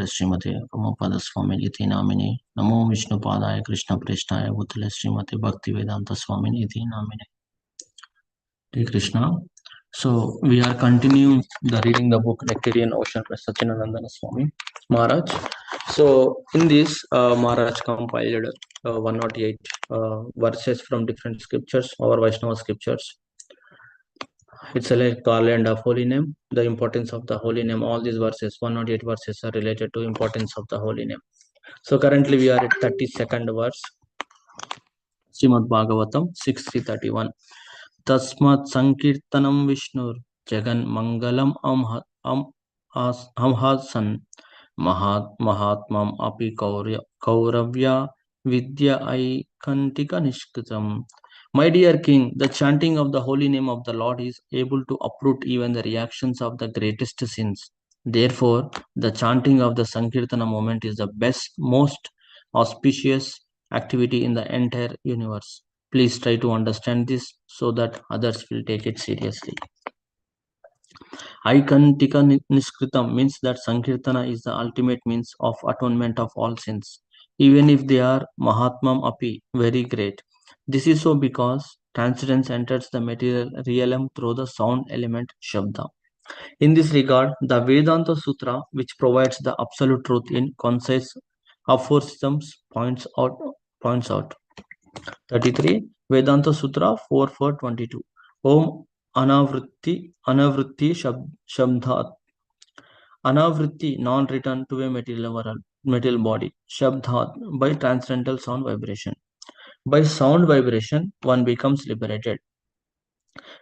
श्रीमते प्रभुपाद स्वामी इति नामिने नमो विष्णुपादाय कृष्णप्रेष्ठाय भूतले श्रीमते भक्तिवेदांत स्वामी इति नामिने. Hare Krishna. So we are continuing the reading the book Nectarean Ocean by Sachinanandana Swami Maharaj. So in this Maharaj compiled 108 verses from different scriptures or Vaishnava scriptures. It's a like garland of holy name, the importance of the holy name. All these verses, 108 verses, are related to importance of the holy name. So currently we are at 32nd verse, Srimad Bhagavatam 6:31. Tasmat Sankirtanam Vishnur Jagan Mangalam Amhasan Mahatmam Api Kauravya Vidya Aikantika Nishkritam. My dear king, the chanting of the holy name of the Lord is able to uproot even the reactions of the greatest sins. Therefore, the chanting of the Sankirtana moment is the best, most auspicious activity in the entire universe. Please try to understand this so that others will take it seriously. Aikantika Niskritam means that Sankirtana is the ultimate means of atonement of all sins, even if they are Mahatmam Api, very great. This is so because transcendence enters the material realm through the sound element Shabda. In this regard, the Vedanta Sutra, which provides the absolute truth in concise aphorisms, points out. 33. Vedanta Sutra 4.4.22. Om Anavritti Shabdhat. Anavritti, non-return to a material body. Shabdhat, by transcendental sound vibration. By sound vibration, one becomes liberated.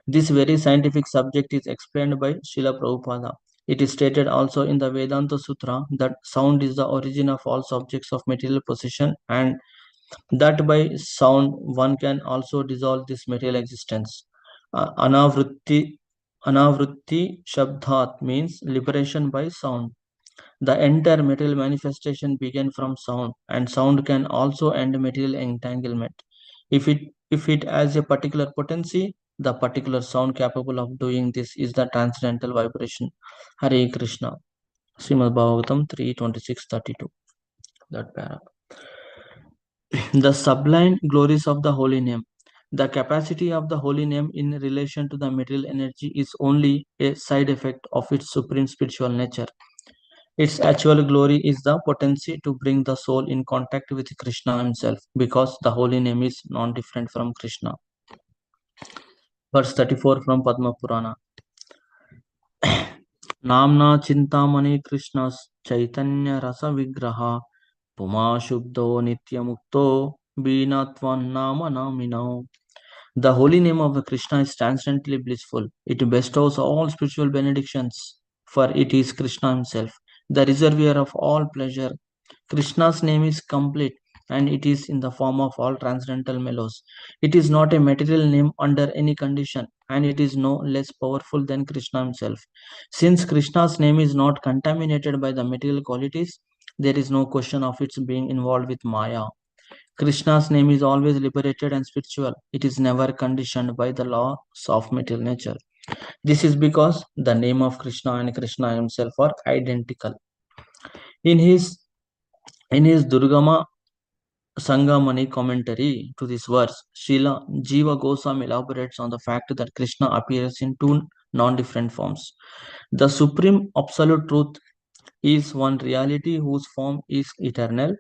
This very scientific subject is explained by Srila Prabhupada. It is stated also in the Vedanta Sutra that sound is the origin of all subjects of material possession, and that by sound one can also dissolve this material existence. Anavritti Shabdhat means liberation by sound. The entire material manifestation began from sound, and sound can also end material entanglement. If it has a particular potency, the particular sound capable of doing this is the transcendental vibration. Hare Krishna. Srimad Bhagavatam 3:26-32. That paragraph. The sublime glories of the holy name. The capacity of the holy name in relation to the material energy is only a side effect of its supreme spiritual nature. Its actual glory is the potency to bring the soul in contact with Krishna himself, because the holy name is non-different from Krishna. Verse 34 from Padma Purana. Namna Chintamani Krishnas Chaitanya Rasa Vigraha Puma Shubdo Nityamukto Binatvan Nama Namino. The holy name of Krishna is transcendently blissful. It bestows all spiritual benedictions, for it is Krishna himself, the reservoir of all pleasure. Krishna's name is complete, and it is in the form of all transcendental mellows. It is not a material name under any condition, and it is no less powerful than Krishna himself. Since Krishna's name is not contaminated by the material qualities, there is no question of its being involved with Maya. Krishna's name is always liberated and spiritual. It is never conditioned by the laws of material nature. This is because the name of Krishna and Krishna himself are identical. In his Durgama Sangamani commentary to this verse, Srila Jiva Goswami elaborates on the fact that Krishna appears in two non-different forms. The supreme absolute truth is one reality whose form is eternal,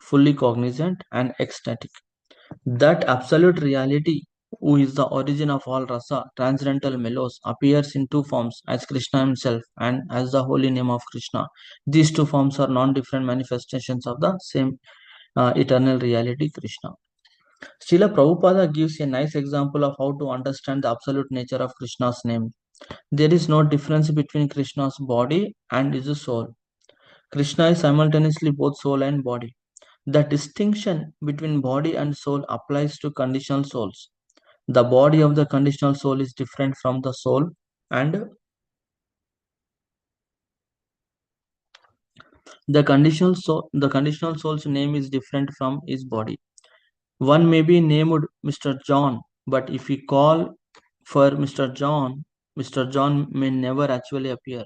fully cognizant, and ecstatic. That absolute reality, who is the origin of all rasa, transcendental mellows, appears in two forms, as Krishna himself and as the holy name of Krishna. These two forms are non-different manifestations of the same eternal reality, Krishna. Srila Prabhupada gives a nice example of how to understand the absolute nature of Krishna's name. There is no difference between Krishna's body and his soul. Krishna is simultaneously both soul and body. The distinction between body and soul applies to conditional souls. The body of the conditional soul is different from the soul, and the conditional soul's name is different from his body. One may be named Mr. John, but if we call for Mr. John may never actually appear.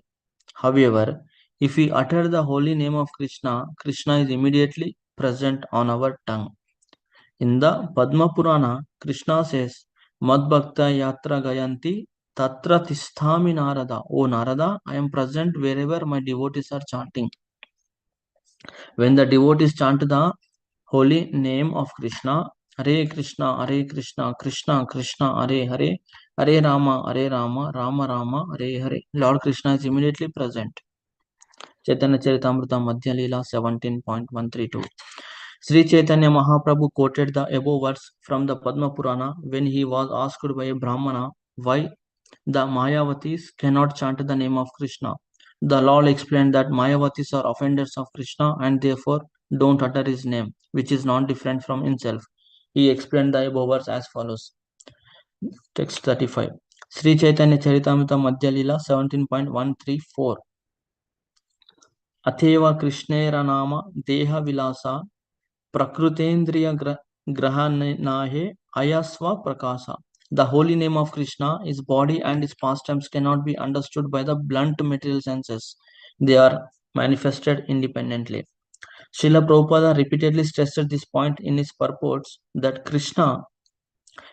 However, If we utter the holy name of Krishna, Krishna is immediately present on our tongue. In the Padma Purana, Krishna says, Mad Bhakta Yatra Gayanti Tatra Tisthami Narada. O Narada, I am present wherever my devotees are chanting. When the devotees chant the holy name of Krishna, Hare Krishna, Hare Krishna, Krishna Krishna, Hare Hare, Hare Rama, Hare Rama, Rama Rama, Hare Hare, Lord Krishna is immediately present. Chaitanya Charitamrita Madhya Leela 17.132. Sri Chaitanya Mahaprabhu quoted the above words from the Padma Purana when he was asked by a Brahmana why the Mayavatis cannot chant the name of Krishna. The Lord explained that Mayavatis are offenders of Krishna and therefore don't utter his name, which is not different from himself. He explained the above words as follows. Text 35. Sri Chaitanya Charitamrita Madhya Leela 17.134. अथेव कृष्णेरनाम देहविलासा प्रकृतेन्द्रिय ग्रहणाहे ayasva prakasa. The holy name of Krishna, his body and his pastimes cannot be understood by the blunt material senses. They are manifested independently. Srila Prabhupada repeatedly stressed this point in his purports that Krishna,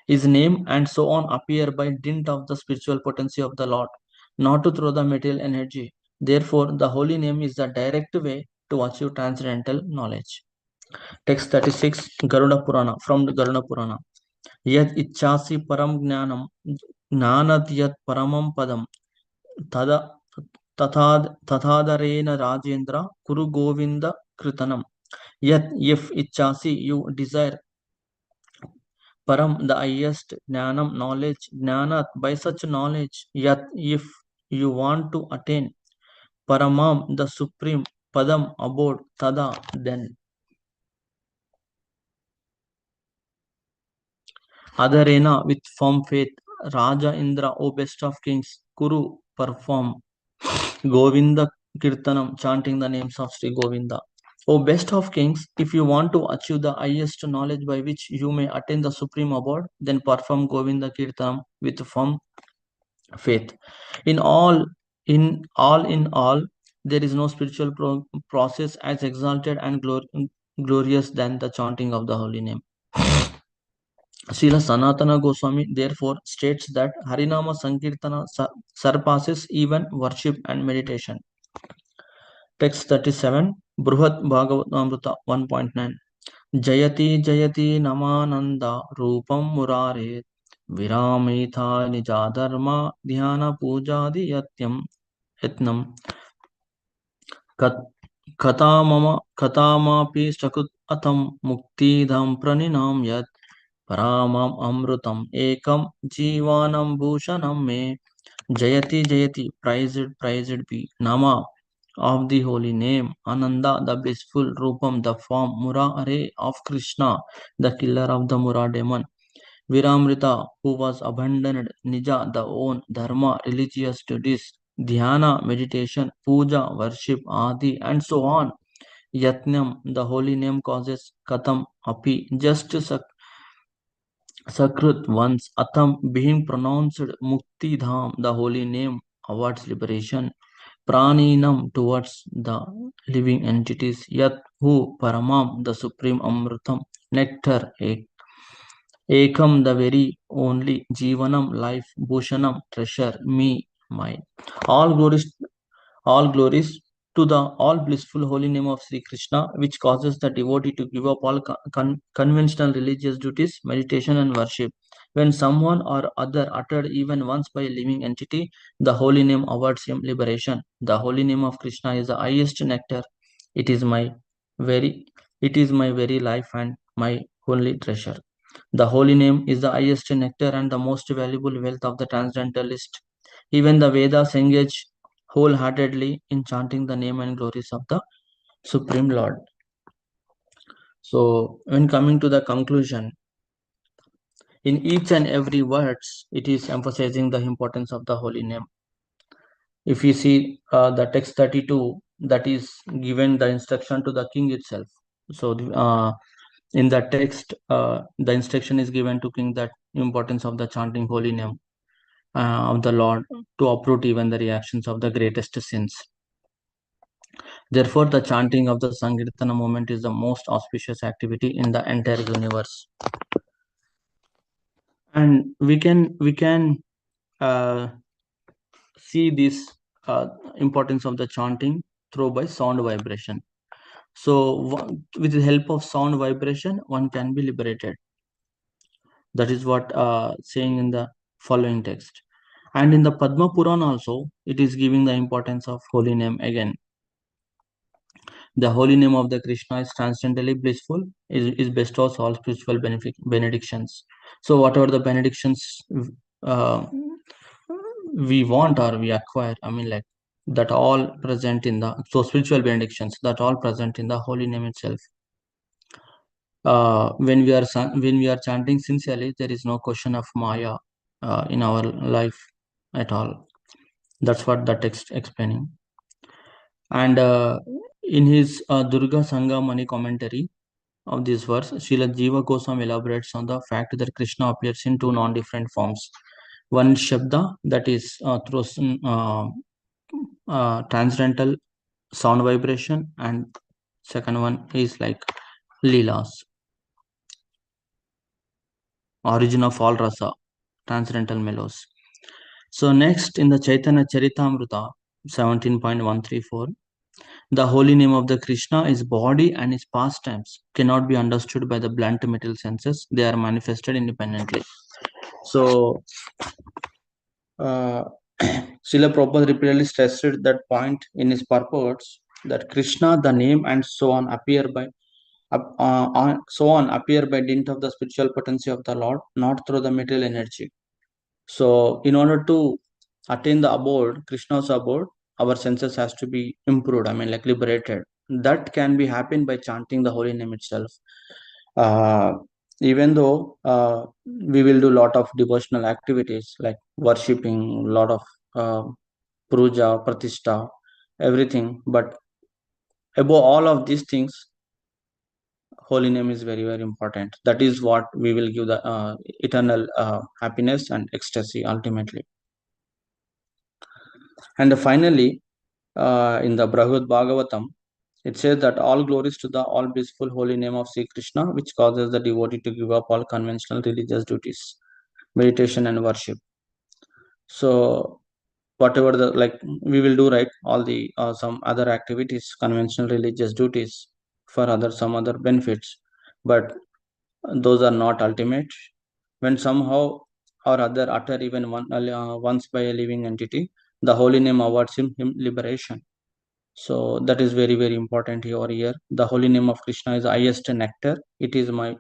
his name, and so on appear by dint of the spiritual potency of the Lord, not through the material energy. Therefore, the holy name is the direct way to achieve transcendental knowledge. Text 36, Garuda Purana, from the Garuda Purana. Yad ichasi param jnanam jnanat yat paramam padam tada tathadareena rajendra kuru govinda kritanam. Yet if ichasi, you desire param, the highest, jnanam, knowledge, jnanat, by such knowledge, yet if you want to attain paramam, the supreme, padam, abode, tada, then. Adharena, with firm faith, Raja Indra, O best of kings, Kuru, perform Govinda Kirtanam, chanting the names of Sri Govinda. O best of kings, if you want to achieve the highest knowledge by which you may attain the supreme abode, then perform Govinda Kirtanam with firm faith. In all, in all, there is no spiritual process as exalted and glorious than the chanting of the holy name. Srila Sanatana Goswami therefore states that Harinama Sankirtana surpasses even worship and meditation. Text 37, Bruhat Bhagavatamrita 1.9. Jayati Jayati Namananda Rupam Murare Viramitha Nijadharma Dhyana Pujadi Yatnam Katamapi Sakut Atam Muktidham Praninam Yat Paramam Amrutam Ekam Jivanam Bhushanam Me Jayati Jayati, praised be Nama of the holy name, Ananda the blissful, Rupam the form, Murare of Krishna, the killer of the Mura demon, Viramrita who was abandoned, Nija the own, Dharma religious duties, Dhyana meditation, Puja worship, Adi and so on. Yatnam the holy name causes Katam Api just Sakrit once, Atam being pronounced Mukti Dham, the holy name awards liberation, Praninam towards the living entities, Yat who Paramam, the supreme Amrutam, Nectar, Ekam, the very only, Jivanam, life, Bhushanam, treasure, me, mine. All glories all glories to the all blissful holy name of Sri Krishna, which causes the devotee to give up all conventional religious duties, meditation, and worship. When someone or other uttered even once by a living entity, the holy name awards him liberation. The holy name of Krishna is the highest nectar. It is my very it is my very life and my only treasure. The holy name is the highest nectar and the most valuable wealth of the transcendentalist. Even the Vedas engage wholeheartedly in chanting the name and glories of the Supreme Lord. So, when coming to the conclusion, in each and every words, it is emphasizing the importance of the holy name. If you see the text 32, that is given the instruction to the king itself. So, in the text, the instruction is given to king that importance of the chanting holy name of the Lord to uproot even the reactions of the greatest sins. Therefore, the chanting of the Sankirtana movement is the most auspicious activity in the entire universe. And we can uh, see this importance of the chanting through by sound vibration. So, with the help of sound vibration, one can be liberated. That is what saying in the following text. And in the Padma Puran also, it is giving the importance of holy name again. The holy name of the Krishna is transcendently blissful, is bestows all spiritual benedictions. So whatever the benedictions uh, we want or we acquire, I mean like that all present in the so spiritual benedictions that all present in the holy name itself. When we are chanting sincerely, there is no question of Maya in our life at all. That's what the text explaining. And in his Durga Sangamani commentary of this verse, Srila Jiva Goswami elaborates on the fact that Krishna appears in two non-different forms. One is Shabda, that is through transcendental sound vibration, and second one is like Leelas, origin of all rasa, transcendental mellows. So next in the Chaitanya Charitamrita 17.134, the holy name of the Krishna is body and his pastimes cannot be understood by the blunt material senses. They are manifested independently. So, Srila Prabhupada repeatedly stressed that point in his purports that Krishna, the name, and so on appear by dint of the spiritual potency of the Lord, not through the material energy. So, in order to attain the abode, Krishna's abode, our senses has to be improved. I mean, like liberated. That can be happen by chanting the holy name itself. Uh, Even though we will do a lot of devotional activities like worshipping, a lot of uh, puja, pratishtha, everything, but above all of these things, holy name is very very important. That is what we will give the eternal happiness and ecstasy ultimately. And finally, in the Brahad Bhagavatam, it says that all glories to the all blissful holy name of Sri Krishna, which causes the devotee to give up all conventional religious duties, meditation, and worship. So, whatever the like, we will do right all the some other activities, conventional religious duties for other some other benefits, but those are not ultimate. When somehow or other utter even once by a living entity, the holy name awards him liberation. So that is very very important here. The holy name of Krishna is the highest nectar. It is my